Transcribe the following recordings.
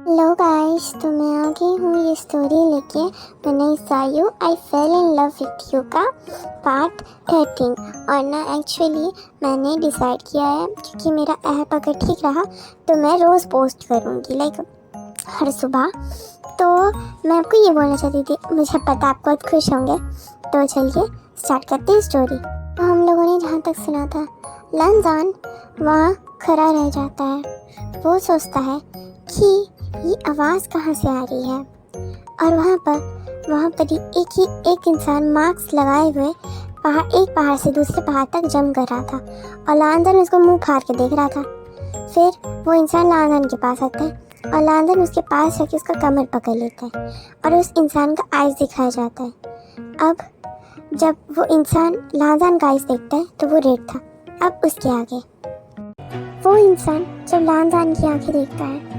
Hello guys, तो मैं आ गई हूँ ये स्टोरी लेके मैंने सायू I fell in love with you का पार्ट 13। और ना एक्चुअली मैंने डिसाइड किया है क्योंकि मेरा ऐप अगर ठीक रहा तो मैं रोज़ पोस्ट करूँगी लाइक हर सुबह। तो मैं आपको ये बोलना चाहती थी, मुझे पता आप बहुत खुश होंगे। तो चलिए स्टार्ट करते हैं स्टोरी। तो हम लोगों ने जहाँ तक सुना था, लंजान वहाँ खड़ा रह जाता है। वो सोचता है कि ये आवाज़ कहाँ से आ रही है। और वहाँ पर ही एक इंसान मास्क लगाए हुए एक पहाड़ से दूसरे पहाड़ तक जंप कर रहा था और लांदन उसको मुंह फाड़ के देख रहा था। फिर वो इंसान लांदन के पास आता है और लांदन उसके पास जाके उसका कमर पकड़ लेता है और उस इंसान का आइज़ दिखाया जाता है। अब जब वो इंसान लांदन का आइज़ देखता है तो वो रेड था। अब उसके आगे वो इंसान जब लांदन की आंखें देखता है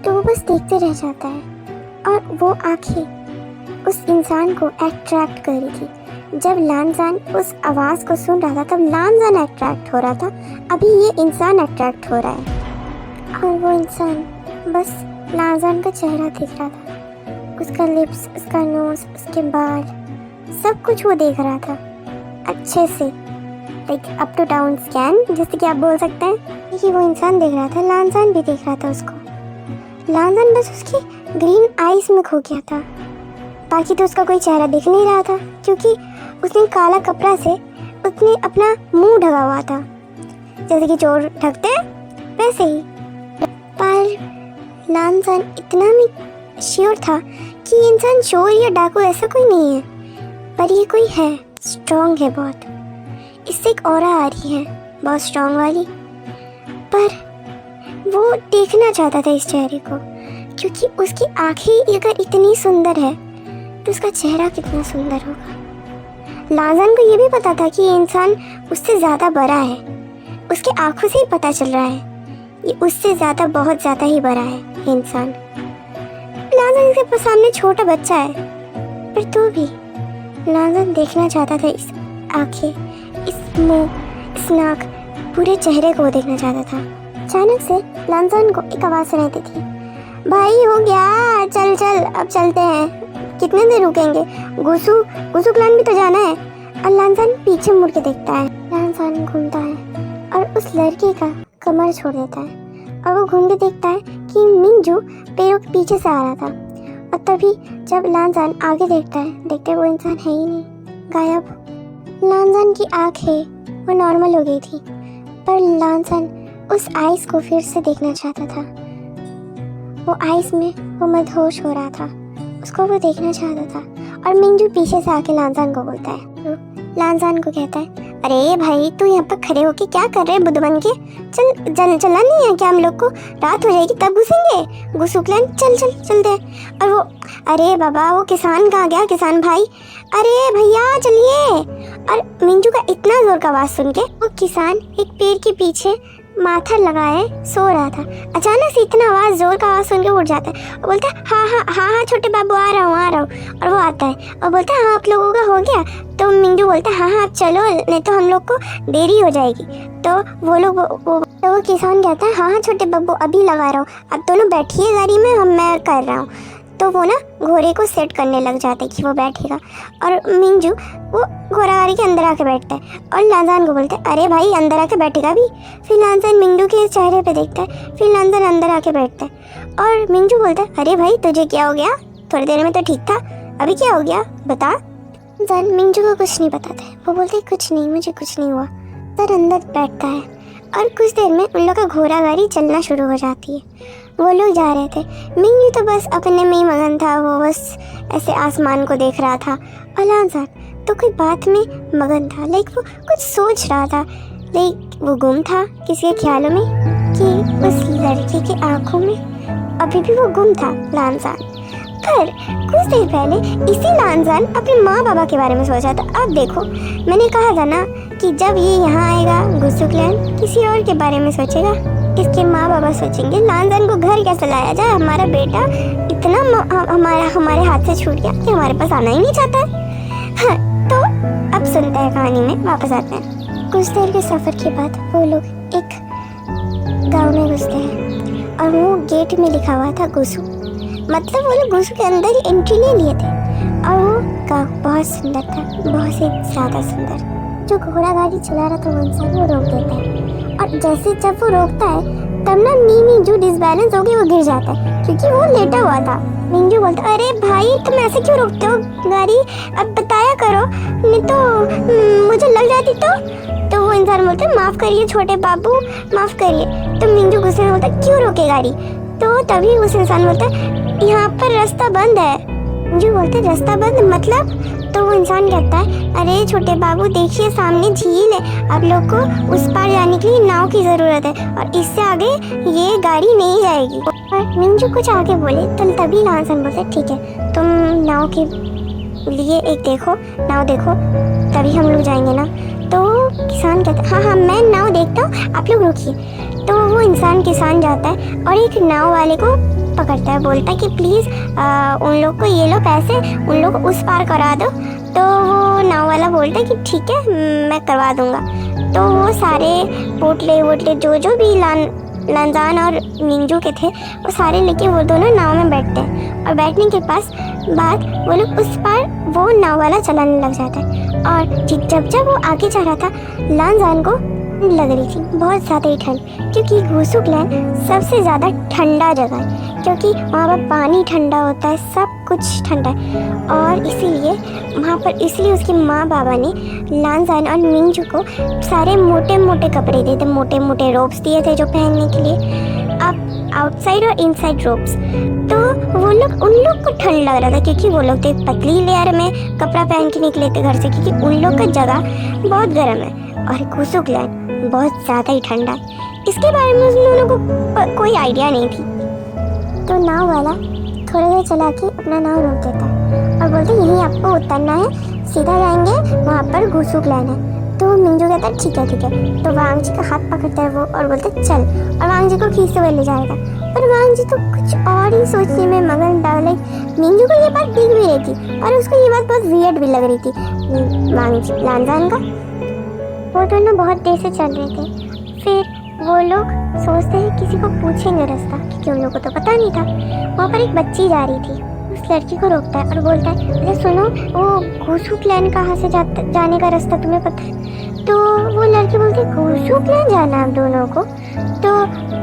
तो वो बस देखते रह जाता है और वो आंखें उस इंसान को अट्रैक्ट कर रही थी। जब लांजान उस आवाज़ को सुन रहा था तब लांजान अट्रैक्ट हो रहा था, अभी ये इंसान अट्रैक्ट हो रहा है। और वो इंसान बस लांजान का चेहरा देख रहा था, उसका लिप्स, उसका नोज, उसके बाल, सब कुछ वो देख रहा था अच्छे से, like up to down scan जैसे कि आप बोल सकते हैं कि वो इंसान देख रहा था। लांजान भी देख रहा था उसको। लांदन बस उसकी ग्रीन आइज में खो गया था, बाकी तो उसका कोई चेहरा दिख नहीं रहा था क्योंकि उसने काला कपड़ा से उसने अपना मुंह ढका हुआ था, जैसे कि चोर ढकते हैं वैसे ही। पर लांदन इतना भी श्योर था कि ये इंसान चोर या डाकू ऐसा कोई नहीं है, पर ये कोई है, स्ट्रॉन्ग है बहुत। इससे एक ऑरा आ रही है बहुत स्ट्रॉन्ग वाली। पर वो देखना चाहता था इस चेहरे को क्योंकि उसकी आंखें अगर इतनी सुंदर है तो उसका चेहरा कितना सुंदर होगा। लांजान को ये भी पता था कि ये इंसान उससे ज़्यादा बड़ा है, उसके आंखों से ही पता चल रहा है ये उससे ज़्यादा, बहुत ज़्यादा ही बड़ा है ये इंसान। लांजान के सामने छोटा बच्चा है, पर तो भी लांजान देखना चाहता था इस आंखें, इस मुँह, इस नाक, पूरे चेहरे को देखना चाहता था। अचानक से लांजान को एक आवाज़ सुनाई दी थी, भाई हो गया, चल चल अब चलते हैं, कितने देर रुकेंगे, गुसू क्लान भी तो जाना है। और लांजान पीछे मुड़ के देखता है। लांजान घूमता है और उस लड़के का कमर छोड़ देता है और वो घूम के देखता है कि मिंजू पेड़ों के पीछे से आ रहा था। और तभी जब लांजान आगे देखता है, देखते वो इंसान है ही नहीं, गायब। लांजान की आँखें वो नॉर्मल हो गई थी, पर लांजान उस आइस को फिर से देखना चाहता था। वो आइस में वो मदहोश हो रहा था, उसको वो देखना चाहता था। और मिंजू पीछे से आके लांजान को बोलता है, तो लांजान को कहता है, अरे भाई तू यहाँ पर खड़े होके क्या कर रहे बुद्ध बन के, चलना नहीं है क्या, हम लोग को रात हो जाएगी तब घुसेंगे गुसुक्लन, चलते हैं। और वो, अरे बाबा वो किसान कहाँ गया, किसान भाई, अरे भैया चलिए। और मिंजू का इतना जोर का आवाज़ सुन के वो किसान एक पेड़ के पीछे माथा लगाए सो रहा था। अचानक से इतना आवाज़, जोर का आवाज़ सुन के उठ जाता है और बोलता है, हाँ छोटे बाबू आ रहा हूँ। और वो आता है और बोलता है, हाँ आप लोगों का हो गया। तो मिंजू बोलता है, हाँ आप चलो नहीं तो हम लोग को देरी हो जाएगी। तो वो लोग वो किसान कहता है, हाँ छोटे बाबू अभी लगा रहा हूँ, अब दोनों बैठिए गाड़ी में, मैं कर रहा हूँ। तो वो ना घोड़े को सेट करने लग जाता है कि वो बैठेगा और मिंजू वो घोड़ा गाड़ी के अंदर आके बैठता है और लांजान को बोलता है, अरे भाई अंदर आके बैठेगा भी। फिर लांजान मिंजू के चेहरे पे देखता है, फिर लांजान अंदर आके बैठता है और मिंजू बोलता है, अरे भाई तुझे क्या हो गया, थोड़ी देर में तो ठीक था, अभी क्या हो गया बता। लांजान मिंजू को कुछ नहीं बताता है, वो बोलते कुछ नहीं, मुझे कुछ नहीं हुआ। सर अंदर बैठता है और कुछ देर में उन लोग का घोड़ा गाड़ी चलना शुरू हो जाती है। वो लोग जा रहे थे, मिंजू तो बस अपने में ही मगन था, वो बस ऐसे आसमान को देख रहा था। और लांजान तो कोई बात में मगन था, लाइक वो कुछ सोच रहा था, लाइक वो गुम था किसी के ख्यालों में कि उस लड़की की आंखों में अभी भी वो गुम था लांजान। पर कुछ देर पहले इसी लांजान अपने माँ बाबा के बारे में सोचा था। अब देखो मैंने कहा था ना कि जब ये यहाँ आएगा गुसुक्लन किसी और के बारे में सोचेगा, इसके माँ बाबा सोचेंगे लांजान को घर कैसे लाया जाए, हमारा बेटा इतना हमारे हाथ से छूट गया कि हमारे पास आना ही नहीं चाहता है। हाँ, तो अब सुनते हैं कहानी में, वापस आते हैं। कुछ देर के सफ़र के बाद वो लोग एक गांव में घुसते हैं और वो गेट में लिखा हुआ था गुसु, मतलब वो लोग गुसु के अंदर ही एंट्री ले लिए थे। और वो बहुत सुंदर था, बहुत ही ज़्यादा सुंदर। जो घोड़ा गाड़ी चला रहा था वो इंसान वो रोक देता है, और जैसे जब वो रोकता है तब ना नीनी जो डिसबैलेंस होगी वो गिर जाता है, क्योंकि वो लेटा हुआ था। मिंजू बोलता, अरे भाई तुम ऐसे क्यों रोकते हो गाड़ी, अब बताया करो, नहीं तो मुझे लग जाती तो वो इंसान बोलता है, माफ़ करिए छोटे बाबू, माफ़ करिए। तो मिंजू गुस्से में बोलता, क्यों रोके गाड़ी? तो तभी उस इंसान बोलता है, यहाँ पर रास्ता बंद है। मिंजू बोलते, रास्ता बंद मतलब? तो वो इंसान कहता है, अरे छोटे बाबू देखिए सामने झील है, आप लोग को उस पार जाने के लिए नाव की ज़रूरत है, और इससे आगे ये गाड़ी नहीं जाएगी। और मिंजू कुछ आगे बोले तो तभी लांसन बोलते, ठीक है तुम नाव के लिए एक देखो, नाव देखो, तभी हम लोग जाएंगे ना। तो किसान कहता है, हाँ मैं नाव देखता हूँ, आप लोग रुकिए। तो वो इंसान किसान जाता है और एक नाव वाले को पकड़ता है, बोलता है कि प्लीज़ उन लोग को ये लो पैसे, उन लोग को उस पार करा दो। तो वो नाव वाला बोलता है कि ठीक है मैं करवा दूँगा। तो वो सारे पोटले जो भी लांजान और मिंजू के थे वो सारे लेके वो दोनों नाव में बैठते हैं, और बैठने के बाद वो लोग उस पार वो नाव वाला चलाने लग जाता है। और जब वो आगे जा रहा था, लांजान को लग रही थी बहुत ज़्यादा ही ठंड, क्योंकि गुसुक लैंड सबसे ज़्यादा ठंडा जगह है, क्योंकि वहाँ पर पानी ठंडा होता है, सब कुछ ठंडा है। और इसीलिए वहाँ पर उसकी माँ बाबा ने लांजान और मिंजू को सारे मोटे मोटे कपड़े दिए थे, मोटे मोटे रोब्स दिए थे जो पहनने के लिए, अब आउटसाइड और इनसाइड रोब्स। तो उन लोग को ठंड लग रहा था, क्योंकि वो लोग तो एक पतली लेयर में कपड़ा पहन के निकले थे घर से, क्योंकि उन लोग का जगह बहुत गर्म है और गुसुक लैंड बहुत ज़्यादा ही ठंडा है। इसके बारे में उन लोगों को कोई आइडिया नहीं थी। तो नाव वाला थोड़ी देर चला के अपना नाव रोक देता है और बोलते यहीं आपको उतरना है, सीधा जाएंगे, वहाँ पर गुसुक लैंड है। तो मिंजू कहता है ठीक है। तो वांग जी का हाथ पकड़ता है वो और बोलता है चल, और वांग जी को खींचते हुए ले जाएगा। पर वांग जी तो कुछ और ही सोचने में मगन था। लाइक मिंजू को ये बात ठीक भी रही थी और उसको ये बात बहुत वियर्ड भी लग रही थी वांग जी लांजान का। वो दोनों बहुत देर से चल रहे थे। फिर वो लोग सोचते हैं किसी को पूछेंगे रास्ता, क्योंकि उन लोगों को तो पता नहीं था। वहाँ पर एक बच्ची जा रही थी, उस लड़की को रोकता है और बोलता है, अरे सुनो, वो गुसुक लैंड कहाँ से जाने का रास्ता तुम्हें पता है? तो वो लड़की बोलती है, गुसुक लैंड जाना है हम दोनों को? तो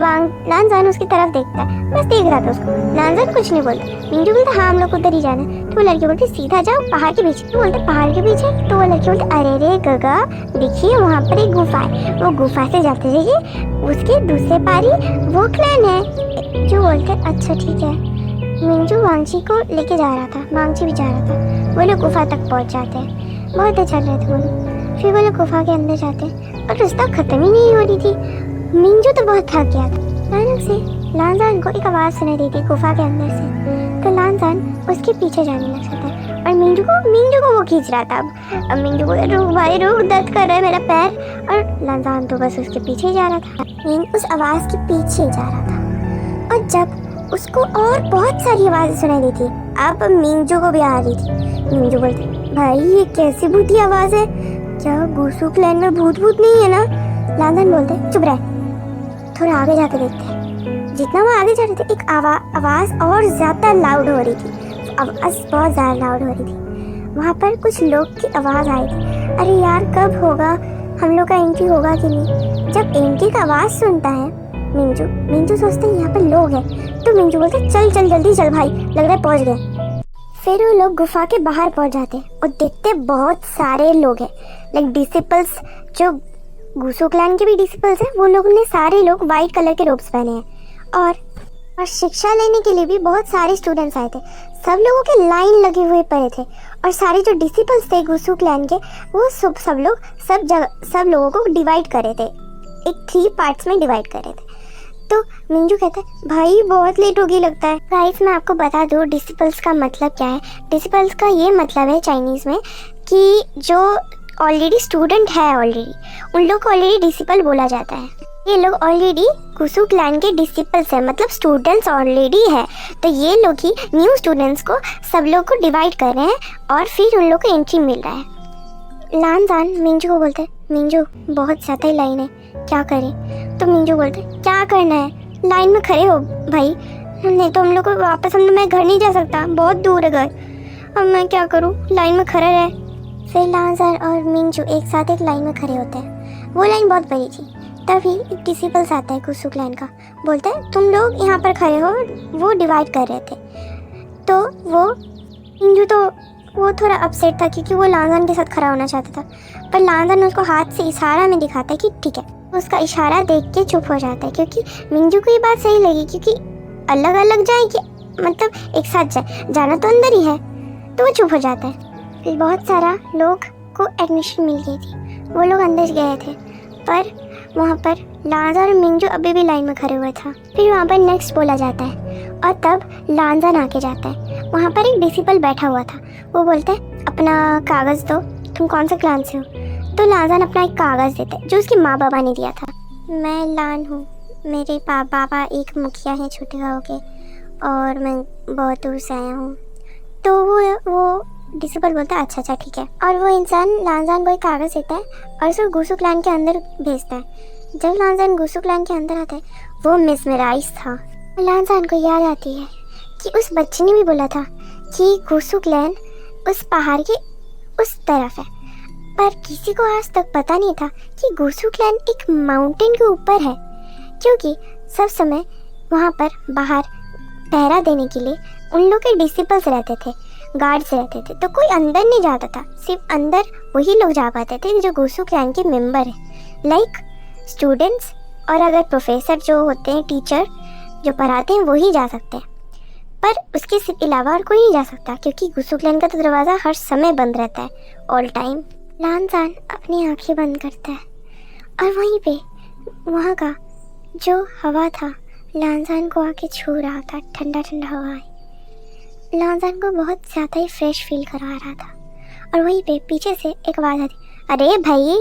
लांजान उसकी तरफ देखता है, बस देख रहा था उसको। लांजान कुछ नहीं बोलता। मिंजू बोलता हाँ हम लोग उधर ही जाना है। तो वो लड़की बोलती सीधा जाओ पहाड़ के पीछे। तो बोलते पहाड़ के पीछे? तो वो लड़की बोलती अरे रे गगा, देखिए वहाँ पर एक गुफा है, वो गुफा से जाते जाइए, उसके दूसरे पारी वो क्लैन है। जो बोलते अच्छा ठीक है। मिंजू वांगची को लेके जा रहा था, वांगची भी जा रहा था। वो लोग गुफा तक पहुँच जाते हैं, बहुत अच्छा चल रहे थे वो लोग। फिर वो लोग गुफा के अंदर जाते हैं और रास्ता खत्म ही नहीं हो रही थी। मिंजू तो बहुत थक गया था। अचानक से लांजान को एक आवाज़ सुनाई दी थी गुफा के अंदर से। तो लांजान उसके पीछे जाने लग जाता है और मिंजू को वो खींच रहा था। अब मिंजू को रुक भाई रुक, दर्द कर रहा है मेरा पैर। और लांजान तो बस उसके पीछे ही जा रहा था, उस आवाज़ के पीछे जा रहा था। और जब उसको और बहुत सारी आवाज़ें सुनाई दी थी, अब मिंजू को भी आ रही थी। मिंजू बोलती भाई ये कैसी भूती आवाज़ है, क्या गुसुक लैंड में भूत नहीं है ना? लांजान बोलते चुप रह, थोड़ा आगे जाके देखते हैं। जितना वो आगे जा रहे थे एक आवाज़ और ज़्यादा लाउड हो रही थी, आवाज़ बहुत ज़्यादा लाउड हो रही थी। वहाँ पर कुछ लोग की आवाज़ आई थी। अरे यार कब होगा हम लोग का एंट्री होगा कि नहीं? जब एंट्री का आवाज़ सुनता है मिंजू सोचते हैं यहाँ पर लोग हैं। तो मिंजू बोलते चल जल्दी चल भाई, लग रहा है पहुँच गए। फिर वो लोग गुफा के बाहर पहुँच जाते हैं और देखते बहुत सारे लोग हैं, लाइक डिसिपल्स, जो गुसुक लैंड के भी डिसिपल्स हैं। वो लोग ने सारे लोग वाइट कलर के रोब्स पहने हैं और शिक्षा लेने के लिए भी बहुत सारे स्टूडेंट्स आए थे। सब लोगों के लाइन लगे हुए पड़े थे और सारे जो डिसिपल्स थे गुसुक लैंड के, वो सब लोगों को डिवाइड करे थे, एक 3 पार्ट्स में डिवाइड करे थे। तो मिंजू कहता है भाई बहुत लेट होगी लगता है। गाइस मैं आपको बता दूँ डिसिपल्स का मतलब क्या है। डिसिपल्स का ये मतलब है चाइनीज़ में कि जो ऑलरेडी स्टूडेंट है, उन लोग को ऑलरेडी डिसिपल बोला जाता है। ये लोग ऑलरेडी गुसुक लैंड के डिसिपल्स हैं, मतलब स्टूडेंट्स ऑलरेडी है। तो ये लोग ही न्यू स्टूडेंट्स को सब लोग को डिवाइड कर रहे हैं और फिर उन लोग को एंट्री मिल रहा है। लांजान मिंजू को बोलते हैं मिंजू बहुत ज़्यादा ही लाइन है, क्या करें? तो मिंजू बोलते क्या करना है, लाइन में खड़े हो भाई, नहीं तो हम लोग को वापस, मैं घर नहीं जा सकता, बहुत दूर है घर। अब मैं क्या करूँ, लाइन में खड़ा रहे। फिर लांजन और मिंजू एक साथ एक लाइन में खड़े होते हैं। वो लाइन बहुत बड़ी थी। तभी एक डिसिपल्स आता है गुसुक लाइन का, बोलता है तुम लोग यहाँ पर खड़े हो। वो डिवाइड कर रहे थे। तो वो मिंजू तो वो थोड़ा अपसेट था क्योंकि वो लांजन के साथ खड़ा होना चाहता था, पर लांजन उसको हाथ से इशारा में दिखाता है कि ठीक है। उसका इशारा देख के चुप हो जाता है क्योंकि मिंजू को ये बात सही लगी, क्योंकि अलग अलग जाए कि मतलब एक साथ जाना तो अंदर ही है, तो वो चुप हो जाता है। फिर बहुत सारा लोग को एडमिशन मिल गई थी, वो लोग अंदर गए थे, पर वहाँ पर लांजन और मिंजू अभी भी लाइन में खड़े हुए था। फिर वहाँ पर नेक्स्ट बोला जाता है और तब लांजन आके जाता है। वहाँ पर एक डिसिपल बैठा हुआ था। वो बोलता है अपना कागज़ दो, तुम कौन से क्लान से हो। तो लांजन अपना एक कागज़ देता है जो उसके माँ बाबा ने दिया था। मैं लान हूँ, मेरे पापा एक मुखिया हैं छोटे गाँव के, और मैं बहुत दूर से आया हूँ। तो वो डिसिपल बोलता है अच्छा ठीक है, और वो इंसान लांजन को एक कागज़ देता है और उसको गुसुक लान के अंदर भेजता है। जब लांजन गुसुक लान के अंदर आता है, वो मिसमराइज था। लांजन को याद आती है कि उस बच्चे ने भी बोला था कि गुसुक लान उस पहाड़ के उस तरफ है, पर किसी को आज तक पता नहीं था कि गुसुक लान एक माउंटेन के ऊपर है, क्योंकि सब समय वहाँ पर बाहर पहरा देने के लिए उन लोग के डिसिपल्स रहते थे, गार्ड्स रहते थे, तो कोई अंदर नहीं जाता था। सिर्फ अंदर वही लोग जा पाते थे जो गुसुक क्लैन के मेंबर हैं, लाइक स्टूडेंट्स, और अगर प्रोफेसर जो होते हैं, टीचर जो पढ़ाते हैं, वही जा सकते हैं। पर उसके सिर्फ अलावा और कोई नहीं जा सकता, क्योंकि गुसुक क्लैन का तो दरवाज़ा हर समय बंद रहता है, ऑल टाइम। लांजन अपनी आंखें बंद करता है और वहीं पे वहाँ का जो हवा था लांजन को आके छू रहा था, ठंडा ठंडा हवा लांजन को बहुत ज़्यादा ही फ्रेश फील करा रहा था। और वहीं पे पीछे से एक आवाज़ आती, अरे भाई।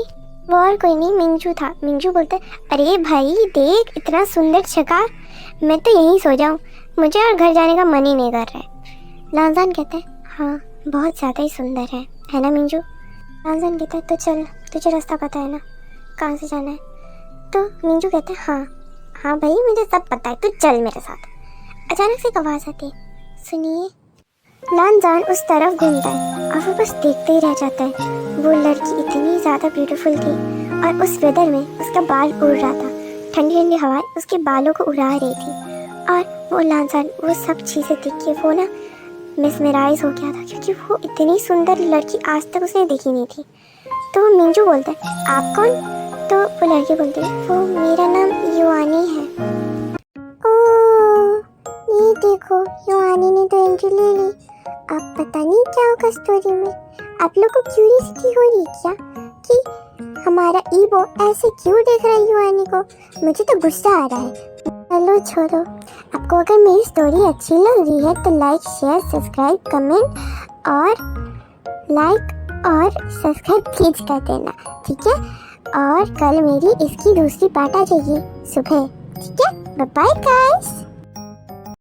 वो और कोई नहीं, मिंजू था। मिंजू बोलते, अरे भाई देख इतना सुंदर जगह, मैं तो यहीं सो जाऊँ, मुझे और घर जाने का मन ही नहीं कर रहा है। लांजन कहते हैं हाँ बहुत ज़्यादा ही सुंदर है ना मिंजू। लांजन कहता है तो चल, तुझे रास्ता पता है ना कहाँ से जाना है। तो मिंजू कहते हैं हाँ भाई मुझे सब पता है, तू चल मेरे साथ। अचानक से एक आवाज़ आती है, सुनिए। लांजन उस तरफ घूमता है और वो बस देखते ही रह जाता है। वो लड़की इतनी ज़्यादा ब्यूटीफुल थी और उस वेदर में उसका बाल उड़ रहा था, ठंडी ठंडी हवाएं उसके बालों को उड़ा रही थी। और वो लांजन वो सब चीज़ें देख के वो ना मिसमराइज हो गया था, क्योंकि वो इतनी सुंदर लड़की आज तक उसने देखी नहीं थी। तो वो मिंजू बोलता है आप कौन। तो वो लड़की बोलती है वो मेरा नाम युआनी है। ओह ये देखो युआनी ने तो एंट्री ले ली। अब पता नहीं क्या होगा स्टोरी में। आप लोग को क्यूरियोसिटी हो रही क्या कि हमारा ईबो ऐसे क्यों देख रहा है युआनी को। मुझे तो गुस्सा आ रहा है। चलो छोड़ो, आपको अगर मेरी स्टोरी अच्छी लग रही है तो लाइक शेयर सब्सक्राइब कमेंट और सब्सक्राइब प्लीज कर देना, ठीक है। और कल मेरी इसकी दूसरी पार्ट आ जाएगी सुबह, ठीक है। Bye bye guys.